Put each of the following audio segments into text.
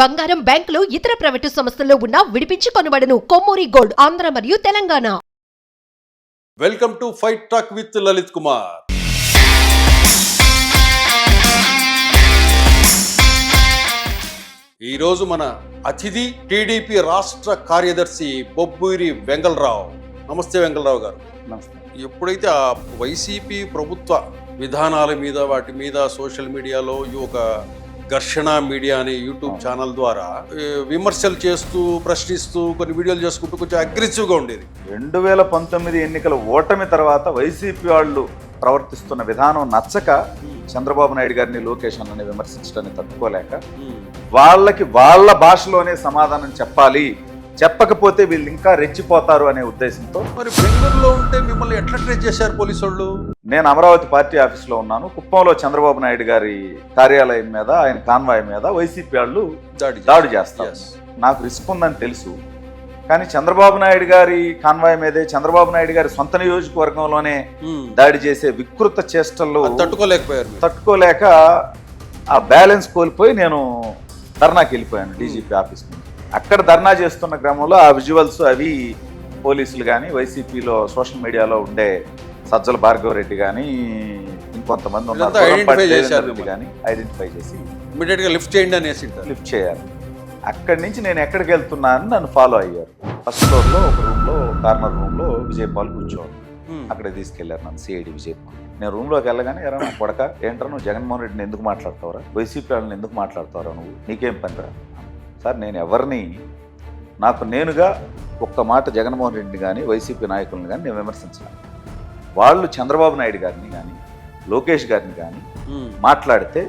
బంగారం, బ్యాంకులు, ఇతర ప్రైవేటు సంస్థల్లో ఉన్న విడిపించి కొనబడను. కొమ్మూరి గోల్డ్, ఆంధ్ర మరియు Telangana. Welcome to fight talk with Lalit Kumar. ఈరోజు మన అతిథి టీడీపీ రాష్ట్ర కార్యదర్శి బొబ్బూరి వెంగళరావు. నమస్తే వెంగళరావు గారు. నమస్తే. ఎప్పుడైతే ఆ వైసీపీ ప్రభుత్వ విధానాల మీద వాటి మీద సోషల్ మీడియాలో ఈ ఒక ఘర్షణ మీడియా అనే యూట్యూబ్ ఛానల్ ద్వారా విమర్శలు చేస్తూ ప్రశ్నిస్తూ కొన్ని వీడియోలు చేసుకుంటూ కొంచెం అగ్రెసివ్గా ఉండేది. 2019 ఎన్నికల ఓటమి తర్వాత వైసీపీ వాళ్ళు ప్రవర్తిస్తున్న విధానం నచ్చక చంద్రబాబు నాయుడు గారిని, లోకేష్ అన్నని విమర్శించడాన్ని తట్టుకోలేక వాళ్ళకి వాళ్ళ భాషలోనే సమాధానం చెప్పాలి, చెప్పకపోతే వీళ్ళు ఇంకా రెచ్చిపోతారు అనే ఉద్దేశంతో. మరి బెంగళూరులో ఉంటే మిమ్మల్ని ఎట్లా ట్రీట్ చేశారు పోలీసు వాళ్ళు? నేను అమరావతి పార్టీ ఆఫీస్లో ఉన్నాను. కుప్పంలో చంద్రబాబు నాయుడు గారి కార్యాలయం మీద, ఆయన కాన్వాయ్ మీద వైసీపీ వాళ్ళు దాడి చేస్తారు. నాకు రిస్క్ ఉందని తెలుసు, కానీ చంద్రబాబు నాయుడు గారి కాన్వాయ్ మీదే, చంద్రబాబు నాయుడు గారి సొంత నియోజకవర్గంలోనే దాడి చేసే వికృత చేష్టల్లో తట్టుకోలేక ఆ బ్యాలెన్స్ కోల్పోయి నేను ధర్నాకి వెళ్ళిపోయాను డీజీపీ ఆఫీస్ నుంచి. అక్కడ ధర్నా చేస్తున్న క్రమంలో ఆ విజువల్స్ అవి పోలీసులు కానీ, వైసీపీలో సోషల్ మీడియాలో ఉండే సజ్జల భార్గవ రెడ్డి కానీ, ఇంకొంతమంది ఉన్నారు కానీ ఐడెంటిఫై చేసి ఇమీడియట్గా లిఫ్ట్ చేయండి అనేసి లిఫ్ట్ చేయాలి. అక్కడి నుంచి నేను ఎక్కడికి వెళ్తున్నానని నన్ను ఫాలో అయ్యారు. ఫస్ట్ ఫ్లోర్లో ఒక రూమ్లో, కార్నర్ రూమ్లో విజయపాల్ కూర్చోవాలి. అక్కడ తీసుకెళ్లారు నన్ను, సిఐడి విజయపాల్. నేను రూమ్లోకి వెళ్ళగానే, ఎరా నా కొడక, ఏంట్రా నువ్వు జగన్మోహన్ రెడ్డిని ఎందుకు మాట్లాడతావురా, వైసీపీ వాళ్ళని ఎందుకు మాట్లాడతావురా, నువ్వు నీకేం పనిరా? సార్, నేను ఎవరిని, నాకు నేనుగా ఒక్క మాట జగన్మోహన్ రెడ్డిని కానీ వైసీపీ నాయకులను కానీ నేను విమర్శించాను. వాళ్ళు చంద్రబాబు నాయుడు గారిని కానీ లోకేష్ గారిని కానీ మాట్లాడితే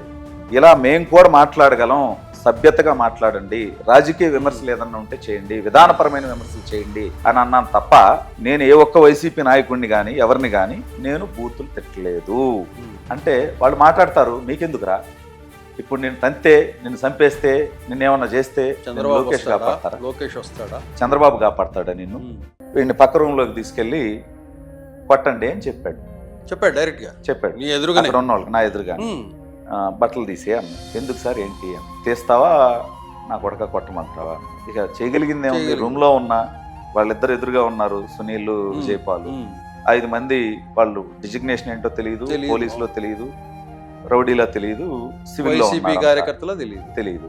ఇలా మేము కూడా మాట్లాడగలం, సభ్యతగా మాట్లాడండి, రాజకీయ విమర్శలు ఏదన్నా ఉంటే చేయండి, విధానపరమైన విమర్శలు చేయండి అని అన్నాను తప్ప నేను ఏ ఒక్క వైసీపీ నాయకుడిని కానీ ఎవరిని కానీ నేను బూతులు తిట్టలేదు. అంటే వాళ్ళు మాట్లాడతారు, మీకెందుకురా, ఇప్పుడు నేను తంతే, నిన్ను చంపేస్తే, నిన్నేమన్నా చేస్తే లోకేష్ కాపాడతారా? లోకేష్ వస్తాడా? చంద్రబాబు కాపాడతాడా నిన్ను? వీడిని పక్క రూమ్లోకి తీసుకెళ్ళి కొట్టండి అని చెప్పాడు డైరెక్ట్ గా చెప్పాడు. నీ ఎదురుగా ఉన్న వాళ్ళకి, నా ఎదురుగా బట్టలు తీసే అన్న. ఎందుకు సార్, ఏంటి అని. తీస్తావా, నా కొడక కొట్టమంటావా? ఇక చేయగలిగింది ఏముంది, రూమ్ లో ఉన్న వాళ్ళిద్దరు ఎదురుగా ఉన్నారు, సునీల్, విజయపాల్, 5 మంది. వాళ్ళు డిజిగ్నేషన్ ఏంటో తెలియదు, పోలీసులో తెలియదు, రౌడీలో తెలియదు, సివిల్ కార్యకర్తలో తెలియదు.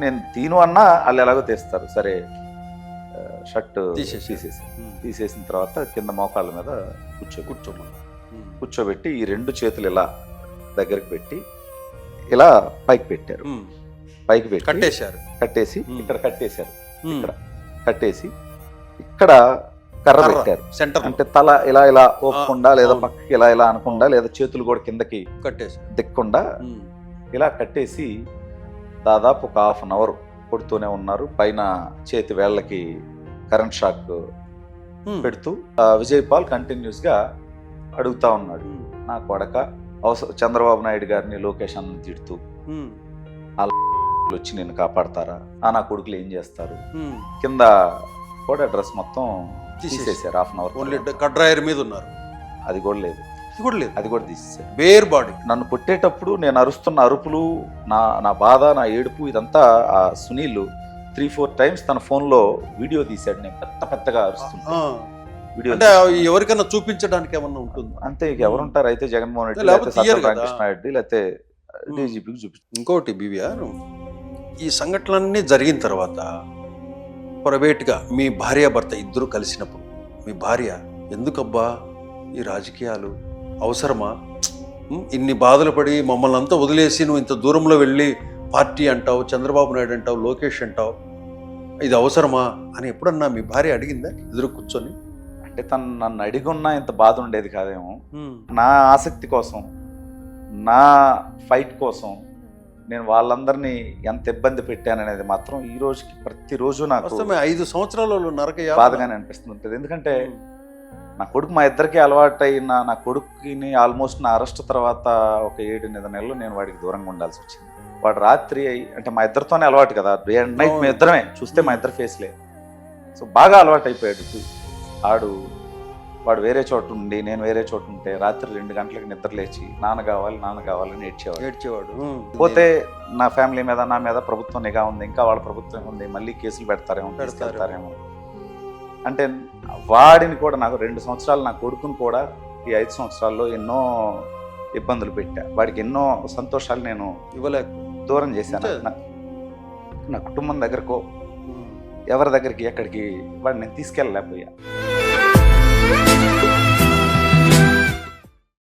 నేను తీను అన్నా వాళ్ళు ఎలాగో తీస్తారు. సరే, షర్ట్ తీసేసిన తర్వాత కింద మోకాళ్ళ మీద కూర్చోబెట్టి ఈ 2 చేతులు ఇలా దగ్గరికి పెట్టి ఇలా పైకి పెట్టారు. పైకి పెట్టి కట్టేసి ఇక్కడ కట్టేసి ఇక్కడ కర్ర పెట్టారు. అంటే తల ఇలా ఇలా ఓపకుండా, లేదా పక్కకి ఇలా ఇలా అనకుండా, లేదా చేతులు కూడా కిందకి దిక్కకుండా ఇలా కట్టేసి దాదాపు ఒక 1/2 అవర్ కొడుతూనే ఉన్నారు. పైన చేతి వేళ్ళకి కరెంట్ షాక్ పెడుతూ విజయపాల్ కంటిన్యూస్ గా అడుగుతా ఉన్నాడు, నా కొడక, చంద్రబాబు నాయుడు గారిని, లోకేష్ అన్నని తిడుతూ వచ్చి నేను కాపాడతారా, నా కొడుకులు ఏం చేస్తారు? కింద కూడా డ్రెస్ మొత్తం తీసేసారు. 1/2 అవర్ కడ్రాయర్ మీద ఉన్నారు. అది కూడా లేదు, అది కూడా తీసేసారు. Bear body. నన్ను కొట్టేటప్పుడు నేను అరుస్తున్న అరుపులు, నా బాధ, నా ఏడుపు, ఇదంతా ఆ సునీల్ 3-4 టైమ్స్ తన ఫోన్ లో వీడియో తీశాడు. నేను పెద్దగా అరుస్తున్నా. ఎవరికైనా చూపించడానికి ఏమన్నా ఉంటుంది అంతే. ఎవరుంటారు అయితే జగన్మోహన్ రెడ్డి, లేకపోతే రామకృష్ణ రెడ్డి, లేకపోతే డీజీపీకి చూపించారు. ఇంకోటి బీవీఆర్, ఈ సంఘటనలన్నీ జరిగిన తర్వాత ప్రైవేట్గా మీ భార్యాభర్త ఇద్దరు కలిసినప్పుడు మీ భార్య, ఎందుకబ్బా ఈ రాజకీయాలు అవసరమా, ఇన్ని బాధలు పడి మమ్మల్ని అంతా వదిలేసి నువ్వు ఇంత దూరంలో వెళ్ళి పార్టీ అంటావు, చంద్రబాబు నాయుడు అంటావు, లోకేష్ అంటావు, ఇది అవసరమా అని ఎప్పుడన్నా మీ భార్య అడిగిందా ఎదురు కూర్చొని? అంటే తను నన్ను అడిగున్నా ఇంత బాధ ఉండేది కాదేమో. నా ఆసక్తి కోసం, నా ఫైట్ కోసం నేను వాళ్ళందరినీ ఎంత ఇబ్బంది పెట్టాననేది మాత్రం ఈ రోజుకి ప్రతిరోజు నాకు 5 సంవత్సరాలు బాధగానే అనిపిస్తుంటుంది. ఎందుకంటే నా కొడుకు, మా ఇద్దరికి అలవాటు అయిన నా కొడుకుని ఆల్మోస్ట్ నా అరెస్ట్ తర్వాత ఒక 7-8 నెలలు నేను వాడికి దూరంగా ఉండాల్సి వచ్చింది. వాడు రాత్రి అంటే మా ఇద్దరితోనే అలవాటు కదా, డే అండ్ నైట్ మేము ఇద్దరమే చూస్తే మా ఇద్దరు ఫేస్లే. సో బాగా అలవాటు అయిపోయాడు. ఆడు వాడు వేరే చోట ఉండి నేను వేరే చోట ఉంటే రాత్రి 2 గంటలకు నిద్ర లేచి నాన్న కావాలని ఏడ్చేవాడు. ఏడ్చేవాడు. పోతే నా ఫ్యామిలీ మీద నా మీద ప్రభుత్వం నిఘా ఉంది, ఇంకా వాళ్ళ ప్రభుత్వం ఉంది, మళ్ళీ కేసులు పెడతారేమో తీసుకెళ్తారేమో అంటే వాడిని కూడా నాకు 2 సంవత్సరాలు నా కొడుకుని కూడా ఈ 5 సంవత్సరాల్లో ఎన్నో ఇబ్బందులు పెట్టా. వాడికి ఎన్నో సంతోషాలు నేను ఇవ్వలేక దూరం చేశాను. నా కుటుంబం దగ్గరకో ఎవరి దగ్గరికి ఎక్కడికి వాడిని నేను తీసుకెళ్ళలేకపోయా.